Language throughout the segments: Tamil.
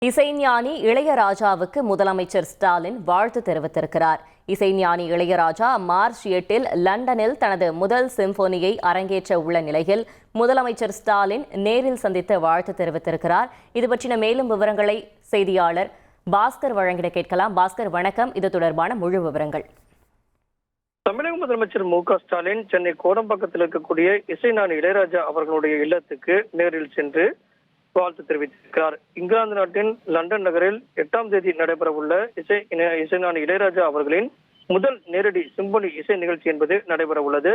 இசைஞானி இளையராஜாவுக்கு முதலமைச்சர் ஸ்டாலின் வாழ்த்து தெரிவித்திருக்கிறார். இசைஞானி இளையராஜா மார்ச் 8 லண்டனில் தனது முதல் சிம்போனியை அரங்கேற்ற உள்ள நிலையில் முதலமைச்சர் ஸ்டாலின் நேரில் சந்தித்து வாழ்த்து தெரிவித்திருக்கிறார். இது பற்றின மேலும் விவரங்களை செய்தியாளர் பாஸ்கர் வழங்கிட கேட்கலாம். பாஸ்கர், வணக்கம். இது தொடர்பான முழு விவரங்கள். தமிழக முதலமைச்சர் மு.க.ஸ்டாலின் சென்னை கோடம்பாக்கத்தில் இருக்கக்கூடிய இசைஞானி இளையராஜா அவர்களுடைய இல்லத்துக்கு நேரில் சென்று வாழ்த்து தெரிவித்திருக்கிறார். இங்கிலாந்து நாட்டின் லண்டன் நகரில் 8ஆம் தேதி நடைபெறவுள்ள இசைஞானி இளையராஜா அவர்களின் முதல் நேரடி சிம்பொனி இசை நிகழ்ச்சி என்பது நடைபெற உள்ளது.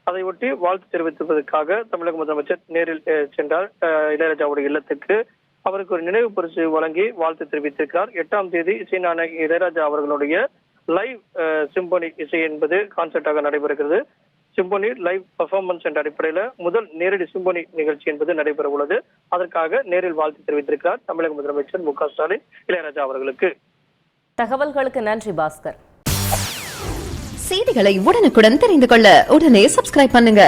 அதையொட்டி வாழ்த்து தெரிவிப்பதற்காக தமிழக முதலமைச்சர் நேரில் சென்றார். இளையராஜாவுடைய இல்லத்துக்கு அவருக்கு ஒரு நினைவு பரிசு வழங்கி வாழ்த்து தெரிவித்திருக்கிறார். 8ஆம் தேதி இசைஞானி இளையராஜா அவர்களுடைய லைவ் சிம்பொனி இசை என்பது கான்சர்ட்டாக நடைபெறுகிறது. சிம்பொனி லைவ் பெர்ஃபார்மன்ஸ் என்ற அடிப்படையில் முதல் நேரடி சிம்பொனி நிகழ்ச்சி என்பது நடைபெற உள்ளது. அதற்காக நேரில் வாழ்த்து தெரிவித்திருக்கிறார் தமிழக முதலமைச்சர் மு.க.ஸ்டாலின் இளையராஜா அவர்களுக்கு. தகவல்களுக்கு நன்றி பாஸ்கர். செய்திகளை உடனுக்குடன் தெரிந்து கொள்ள உடனே சப்ஸ்கிரைப் பண்ணுங்க.